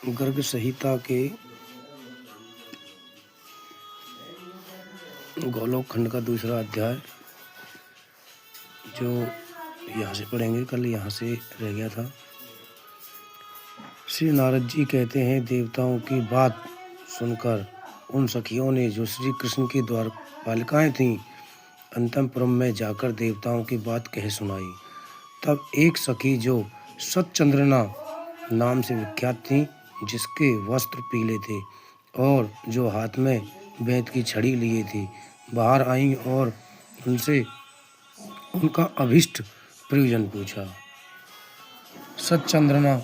गर्ग संहिता के गोलोक खंड का दूसरा अध्याय जो यहाँ से पढ़ेंगे। कल यहाँ से रह गया था। श्री नारद जी कहते हैं, देवताओं की बात सुनकर उन सखियों ने जो श्री कृष्ण की द्वारपालिकाएं थीं अंतःपुर में जाकर देवताओं की बात कह सुनाई। तब एक सखी जो सतचंद्रना नाम से विख्यात थी, जिसके वस्त्र पीले थे और जो हाथ में बेंत की छड़ी लिए थी, बाहर आईं और उनसे उनका अभिष्ट प्रयोजन पूछा। सतचंद्रना,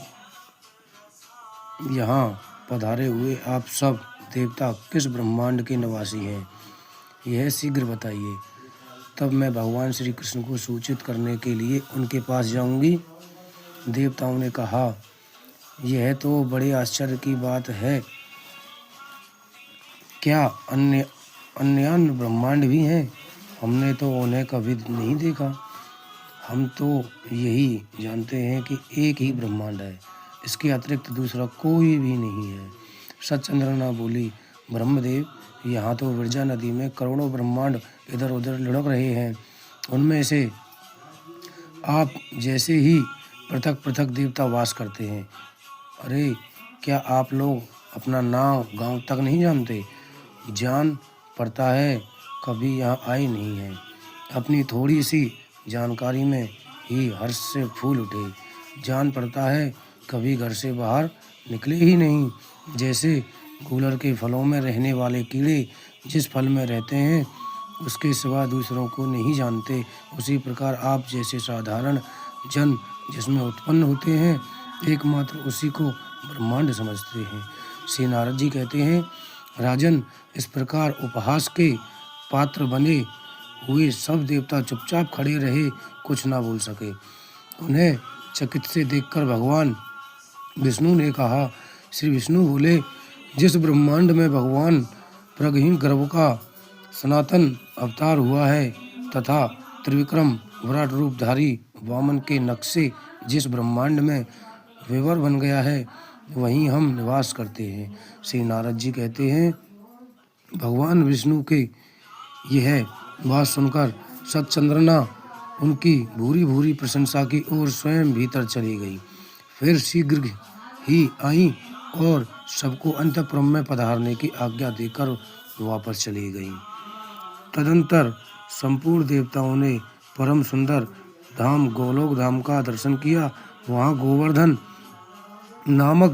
यहाँ पधारे हुए आप सब देवता किस ब्रह्मांड के निवासी हैं, यह शीघ्र बताइए। तब मैं भगवान श्री कृष्ण को सूचित करने के लिए उनके पास जाऊंगी। देवताओं ने कहा, यह तो बड़े आश्चर्य की बात है। क्या अन्य ब्रह्मांड भी हैं? हमने तो उन्हें कभी नहीं देखा। हम तो यही जानते हैं कि एक ही ब्रह्मांड है, इसके अतिरिक्त दूसरा कोई भी नहीं है। सतचंद्रना बोली, ब्रह्मदेव, यहाँ तो विरजा नदी में करोड़ों ब्रह्मांड इधर उधर लुढ़क रहे हैं। उनमें से आप जैसे ही पृथक पृथक देवता वास करते हैं। अरे, क्या आप लोग अपना नाम गांव तक नहीं जानते? जान पड़ता है कभी यहाँ आए नहीं हैं। अपनी थोड़ी सी जानकारी में ही हर्ष से फूल उठे। जान पड़ता है कभी घर से बाहर निकले ही नहीं। जैसे कूलर के फलों में रहने वाले कीड़े जिस फल में रहते हैं उसके सिवा दूसरों को नहीं जानते, उसी प्रकार आप जैसे साधारण जन जिसमें उत्पन्न होते हैं, एकमात्र उसी को ब्रह्मांड समझते हैं। श्री नारद जी कहते हैं, राजन, इस प्रकार उपहास के पात्र बने हुए सब देवता चुपचाप खड़े रहे, कुछ ना बोल सके। उन्हें चकित से देखकर भगवान विष्णु ने कहा। श्री विष्णु बोले, जिस ब्रह्मांड में भगवान प्रज्ञहीन गर्भ का सनातन अवतार हुआ है तथा त्रिविक्रम विराट रूपधारी वामन के नक्शे जिस ब्रह्मांड में विवर बन गया है, वहीं हम निवास करते हैं। श्री नारद जी कहते हैं, भगवान विष्णु के यह बात सुनकर सतचंद्रना उनकी भूरी भूरी प्रशंसा की ओर स्वयं भीतर चली गई। फिर शीघ्र ही आई और सबको अंतःपुर में पधारने की आज्ञा देकर वापस चली गई। तदंतर संपूर्ण देवताओं ने परम सुंदर धाम गोलोक धाम का दर्शन किया। वहाँ गोवर्धन नामक